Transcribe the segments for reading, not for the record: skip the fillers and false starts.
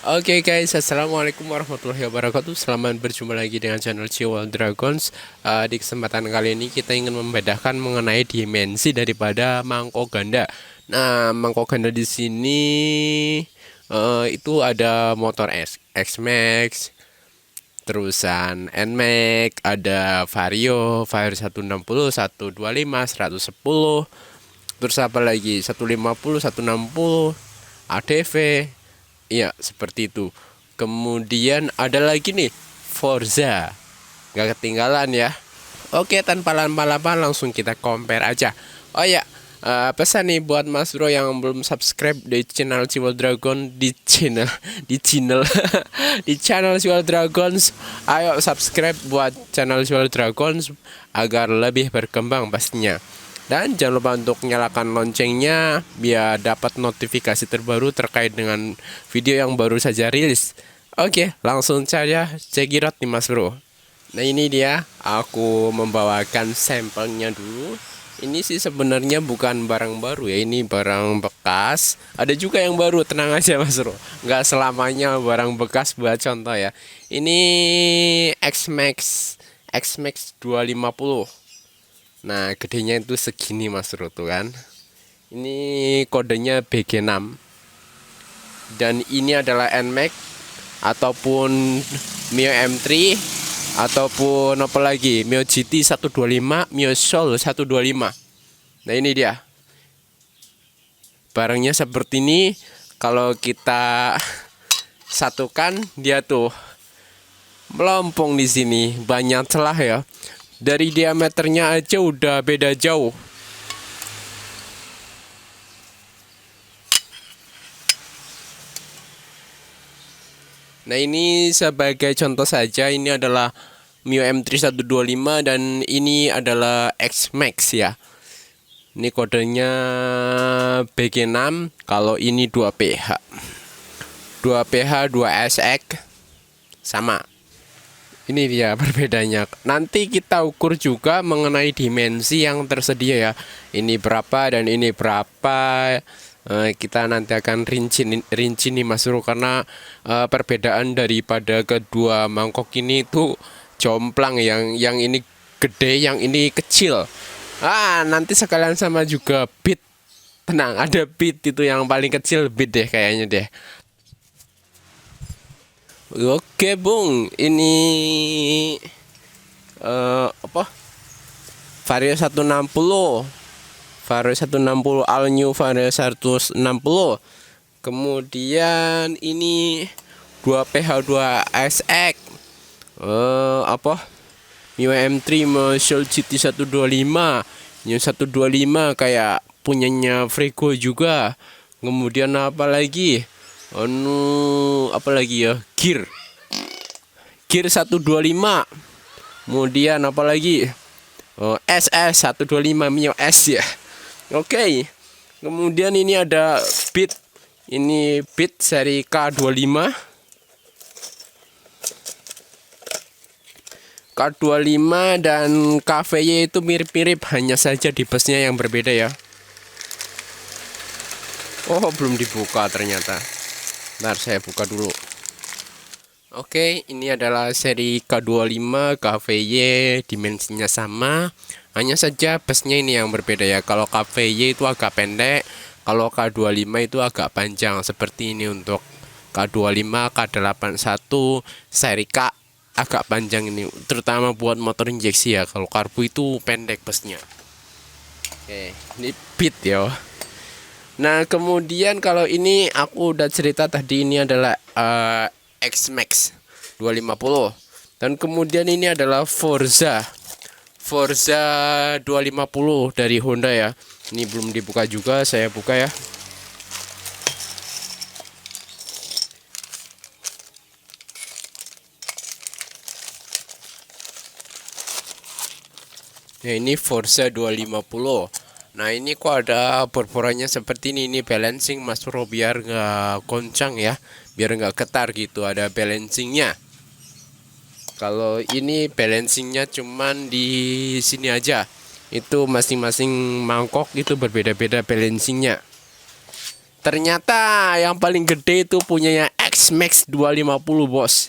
Oke guys, assalamualaikum warahmatullahi wabarakatuh. Selamat berjumpa lagi dengan channel Ciwal Dragons. Di kesempatan kali ini kita ingin membedakan mengenai dimensi daripada mangkok ganda. Nah, mangkok ganda di sini itu ada motor X-Max, terusan NMAX, ada Vario, Vario 160, 125, 110. Terus apa lagi? 150, 160, ADV. Iya, seperti itu. Kemudian ada lagi nih, Forza. Nggak ketinggalan ya. Oke, tanpa lama-lama langsung kita compare aja. Oh ya, pesan nih buat Mas Bro yang belum subscribe di channel Ciwal Dragon di channel di channel Ciwal Dragons. Ayo subscribe buat channel Ciwal Dragons agar lebih berkembang pastinya. Dan jangan lupa untuk nyalakan loncengnya biar dapat notifikasi terbaru terkait dengan video yang baru saja rilis. Oke, langsung saja cekidot nih Mas Bro. Nah ini dia, aku membawakan sampelnya dulu. Ini sih sebenarnya bukan barang baru ya, ini barang bekas. Ada juga yang baru, tenang aja Mas Bro. Nggak selamanya barang bekas buat contoh ya. Ini X-Max 250. Nah gedenya itu segini Mas Bro tuh kan. Ini kodenya BG6. Dan ini adalah NMAX ataupun Mio M3 ataupun apa lagi, Mio GT 125, Mio Soul 125. Nah ini dia, barangnya seperti ini. Kalau kita satukan, dia tuh melompong di sini, banyak celah ya. Dari diameternya aja udah beda jauh. Nah ini sebagai contoh saja, ini adalah Mio M3 125 dan ini adalah X-Max ya. Ini kodenya BG6. Kalau ini 2PH 2SX sama. Ini dia perbedaannya. Nanti kita ukur juga mengenai dimensi yang tersedia ya. Ini berapa dan ini berapa. Kita nanti akan rinci nih Mas Bro, karena perbedaan daripada kedua mangkok ini tuh jomplang. Yang ini gede, yang ini kecil. Nanti sekalian sama juga bit. Tenang, ada bit itu yang paling kecil, bit deh kayaknya deh. Oke Bung, ini apa? Vario 160. Vario 160 all new Vario 160. Kemudian ini 2PH2 SX. Apa? Mio M3 Marshall GT 125. Mio 125 kayak punyanya Frigo juga. Kemudian apa lagi? Apa lagi ya? Gear 125. Kemudian apa lagi? SS 125 Mio S ya. Oke. Kemudian ini ada Beat. Ini Beat seri K25. K25 dan KVY itu mirip-mirip, hanya saja di busnya yang berbeda ya. Oh, belum dibuka ternyata. Bentar, saya buka dulu. Oke, ini adalah seri K25 KVY, dimensinya sama. Hanya saja busnya ini yang berbeda ya. Kalau KVY itu agak pendek, kalau K25 itu agak panjang. Seperti ini untuk K25, K81, seri K agak panjang ini, terutama buat motor injeksi ya. Kalau karbu itu pendek busnya. Oke, ini Beat ya. Nah kemudian kalau ini aku udah cerita tadi, ini adalah X-Max 250. Dan kemudian ini adalah Forza 250 dari Honda ya. Ini belum dibuka juga, saya buka ya. Nah ini Forza 250. Nah ini kok ada porporannya seperti ini balancing Mas Bro, biar nggak goncang ya, biar nggak getar gitu, ada balancingnya. Kalau ini balancingnya cuman di sini aja, itu masing-masing mangkok itu berbeda-beda balancingnya. Ternyata yang paling gede itu punyanya X-Max 250 bos.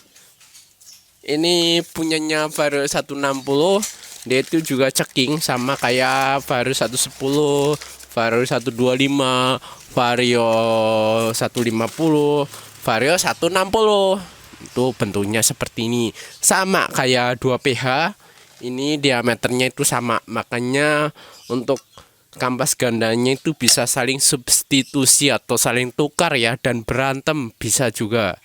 Ini punyanya Vario 160. Dia itu juga ceking sama kayak Vario 110, Vario 125, Vario 150, Vario 160. Itu bentuknya seperti ini. Sama kayak 2PH. Ini diameternya itu sama. Makanya untuk kampas gandanya itu bisa saling substitusi atau saling tukar ya, dan berantem bisa juga.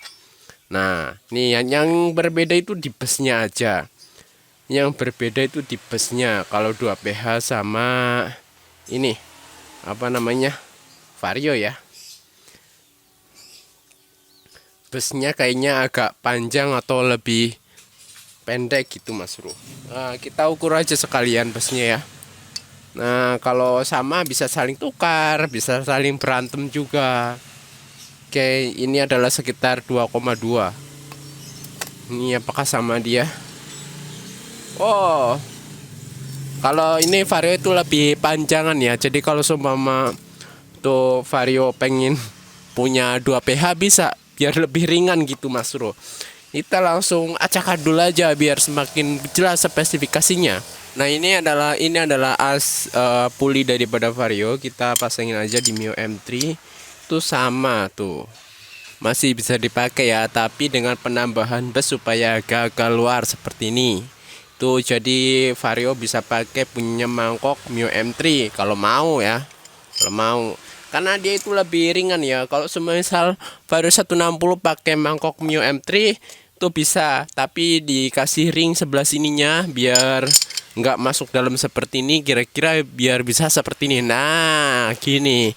Nah, ini yang berbeda itu di busnya aja. Yang berbeda itu di busnya. Kalau 2PH sama ini apa namanya? Vario ya. Busnya kayaknya agak panjang atau lebih pendek gitu Mas Bro. Nah, kita ukur aja sekalian busnya ya. Nah, kalau sama bisa saling tukar, bisa saling berantem juga. Oke, ini adalah sekitar 2,2. Ini apakah sama dia? Oh, kalau ini Vario itu lebih panjangan ya. Jadi kalau seumpama tuh Vario pengen punya 2PH bisa, biar lebih ringan gitu Mas Bro. Kita langsung acak adul aja biar semakin jelas spesifikasinya. Nah, ini adalah puli daripada Vario. Kita pasangin aja di Mio M3. Itu sama tuh, masih bisa dipakai ya, tapi dengan penambahan bus supaya agak keluar seperti ini tuh. Jadi Vario bisa pakai punya mangkok Mio M3 kalau mau ya, kalau mau, karena dia itu lebih ringan ya. Kalau semisal Vario 160 pakai mangkok Mio M3 itu bisa, tapi dikasih ring sebelah sininya biar nggak masuk dalam seperti ini, kira-kira biar bisa seperti ini. Nah, gini.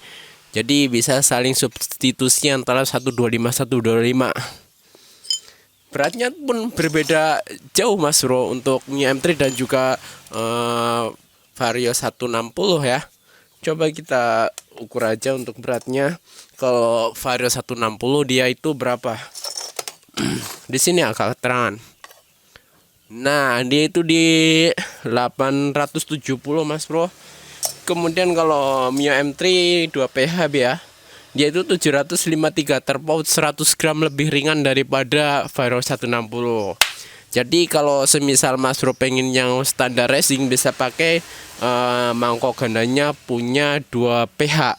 Jadi bisa saling substitusi antara 125 125. Beratnya pun berbeda jauh Mas Bro untuk Mio M3 dan juga Vario 160 ya. Coba kita ukur aja untuk beratnya. Kalau Vario 160 dia itu berapa? Di sini angka keterangan. Nah, dia itu di 870 Mas Bro. Kemudian kalau Mio M3 2PH ya, dia itu 753, terpaut 100 gram lebih ringan daripada Vario 160. Jadi kalau semisal Mas Bro pengen yang standar racing, bisa pakai mangkok gandanya punya 2PH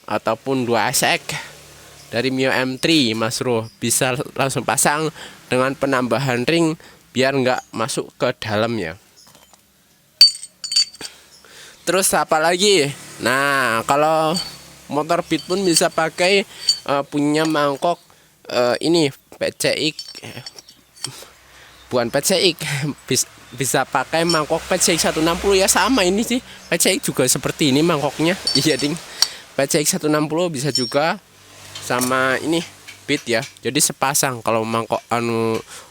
ataupun 2SX dari Mio M3 Mas Bro. Bisa langsung pasang dengan penambahan ring biar nggak masuk ke dalam ya. Terus apa lagi? Nah, kalau motor beat pun bisa pakai punya mangkok ini PCX, bukan PCX, bisa pakai mangkok PCX 160 ya, sama ini sih. PCX juga seperti ini mangkoknya. Iya ding. PCX 160 bisa juga sama ini beat ya. Jadi sepasang kalau mangkok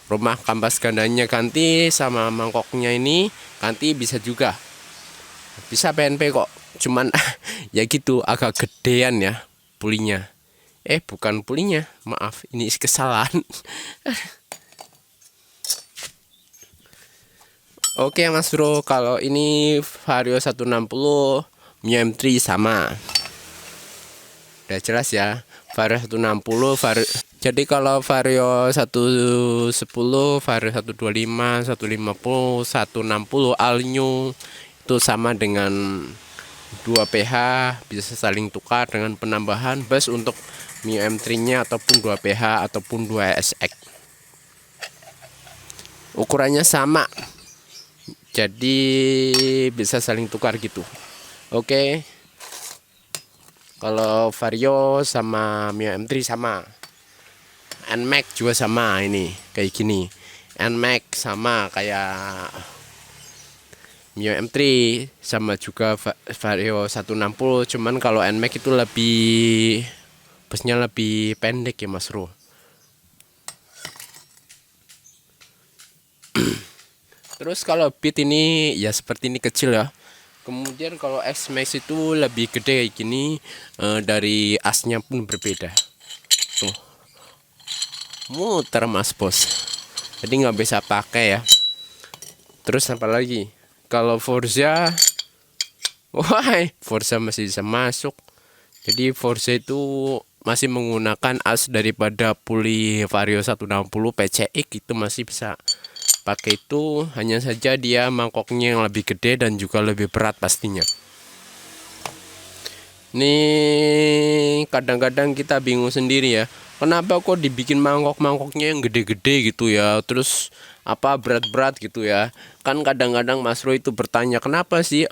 rumah kampas gandanya ganti sama mangkoknya ini ganti bisa juga. Bisa PNP kok, cuman ya gitu agak gedean ya pulinya. Bukan pulinya, maaf, ini kesalahan. Oke Mas Bro, kalau ini Vario 160 Mio M3 sama. Udah jelas ya, Vario 160 Vario. Jadi kalau Vario 110, Vario 125, 150, 160 all new itu sama dengan 2PH, bisa saling tukar dengan penambahan bus untuk Mio M3 nya ataupun 2PH ataupun 2SX. Ukurannya sama, jadi bisa saling tukar gitu. Oke, kalau Vario sama Mio M3 sama, NMAX juga sama, ini kayak gini. NMAX sama kayak Mio M3, sama juga Vario 160, cuman kalau NMAX itu lebih busnya lebih pendek ya Mas Bro. Terus kalau beat ini ya seperti ini kecil ya. Kemudian kalau X-Max itu lebih gede kayak gini, dari asnya pun berbeda. Tuh, muter Mas Bos. Jadi nggak bisa pakai ya. Terus apa lagi? Kalau Forza, wah, Forza masih bisa masuk. Jadi Forza itu masih menggunakan as daripada puli Vario 160 PCX itu masih bisa pakai itu, hanya saja dia mangkoknya yang lebih gede dan juga lebih berat pastinya. Nih kadang-kadang kita bingung sendiri ya, kenapa kok dibikin mangkok-mangkoknya yang gede-gede gitu ya, terus apa berat-berat gitu ya. Kan kadang-kadang Mas Bro itu bertanya, kenapa sih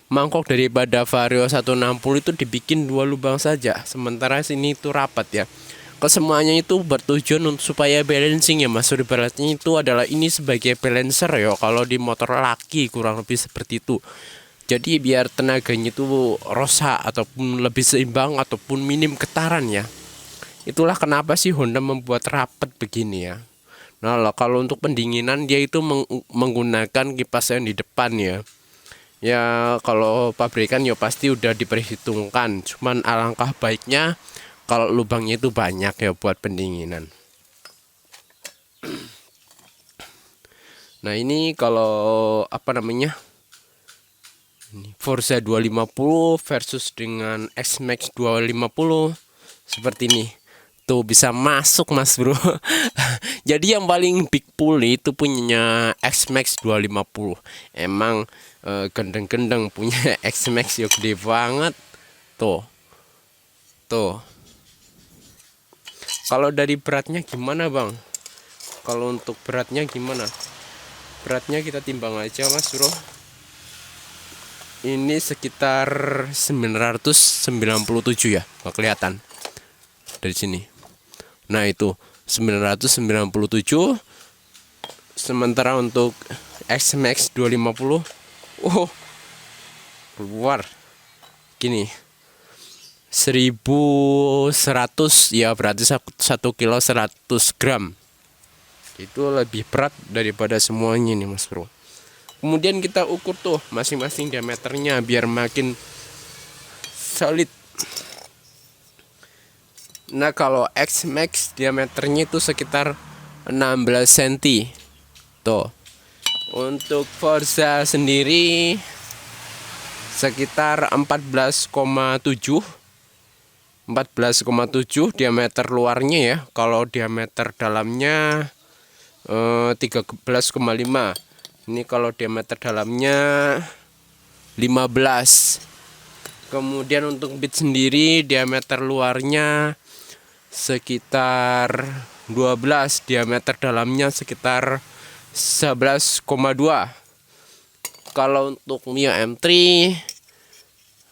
mangkok daripada Vario 160 itu dibikin 2 lubang saja, sementara sini itu rapat ya. Kesemuanya itu bertujuan untuk supaya balancing ya Mas Bro. Ibaratnya itu adalah ini sebagai balancer ya, kalau di motor laki kurang lebih seperti itu. Jadi biar tenaganya itu rosa ataupun lebih seimbang ataupun minim getaran ya. Itulah kenapa sih Honda membuat rapat begini ya. Nah, kalau untuk pendinginan dia itu menggunakan kipas yang di depan ya. Ya kalau pabrikan ya pasti udah diperhitungkan. Cuman alangkah baiknya kalau lubangnya itu banyak ya buat pendinginan. Nah ini kalau apa namanya, Forza 250 versus dengan X-Max 250 seperti ini. Tuh bisa masuk Mas Bro. Jadi yang paling big pull itu punyanya X-Max 250. Emang gendeng-gendeng punya X-Max ya, gede banget. Tuh. Tuh. Kalau dari beratnya gimana Bang? Kalau untuk beratnya gimana? Beratnya kita timbang aja Mas Bro. Ini sekitar 997 ya, nggak kelihatan dari sini. Nah itu 997. Sementara untuk X-Max 250, keluar gini 1100 ya, berarti 1 kilo 100 gram. Itu lebih berat daripada semuanya nih Mas Bro. Kemudian kita ukur tuh masing-masing diameternya biar makin solid. Nah kalau X-Max diameternya itu sekitar 16 cm. Tuh. Untuk Forza sendiri sekitar 14,7 diameter luarnya ya. Kalau diameter dalamnya 13,5. Ini kalau diameter dalamnya 15. Kemudian untuk bit sendiri diameter luarnya sekitar 12, diameter dalamnya sekitar 11,2. Kalau untuk Mio M3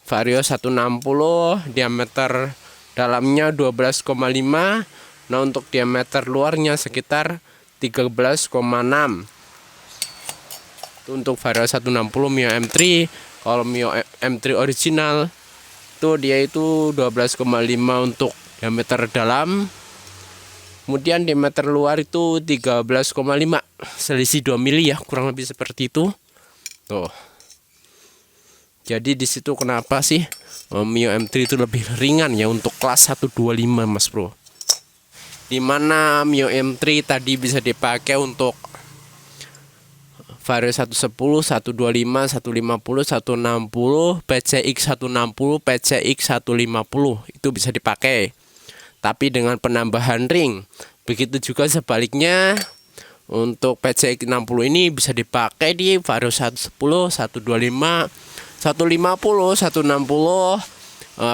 Vario 160 diameter dalamnya 12,5. Nah untuk diameter luarnya sekitar 13,6. Untuk Vario 160 Mio M3. Kalau Mio M3 original tuh dia itu 12,5 untuk diameter dalam. Kemudian diameter luar itu 13,5, selisih 2 mili ya, kurang lebih seperti itu. Tuh. Jadi di situ kenapa sih Mio M3 itu lebih ringan ya untuk kelas 125 Mas Bro. Dimana Mio M3 tadi bisa dipakai untuk Vario 110, 125, 150, 160, PCX 160, PCX 150 itu bisa dipakai. Tapi dengan penambahan ring. Begitu juga sebaliknya untuk PCX 60 ini bisa dipakai di Vario 110, 125, 150, 160,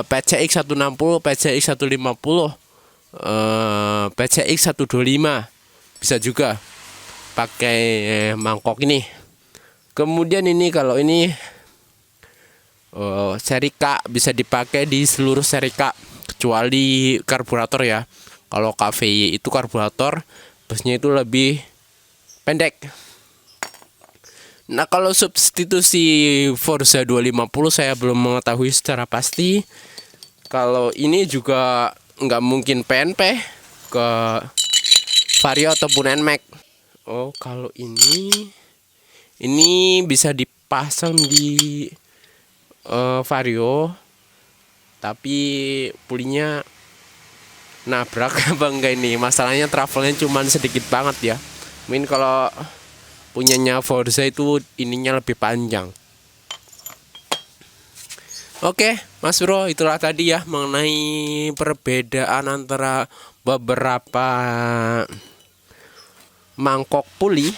PCX 160, PCX 150, PCX 125 bisa juga pakai mangkok ini. Kemudian ini kalau ini seri K bisa dipakai di seluruh seri K kecuali karburator ya. Kalau KVY itu karburator busnya itu lebih pendek. Nah kalau substitusi Forza 250 saya belum mengetahui secara pasti. Kalau ini juga nggak mungkin PNP ke Vario ataupun NMAX. Oh kalau ini bisa dipasang di Vario, tapi pulinya nabrak apa enggak ini. Masalahnya travelnya cuman sedikit banget ya. Mungkin kalau punyanya Forza itu ininya lebih panjang. Oke, Mas Bro, itulah tadi ya mengenai perbedaan antara beberapa mangkok puli,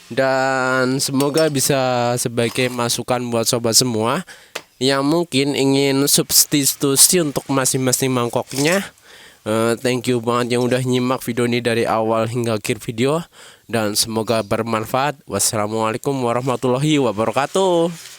dan semoga bisa sebagai masukan buat sobat semua yang mungkin ingin substitusi untuk masing-masing mangkoknya. Thank you banget yang udah nyimak video ini dari awal hingga akhir video, dan semoga bermanfaat. Wassalamualaikum warahmatullahi wabarakatuh.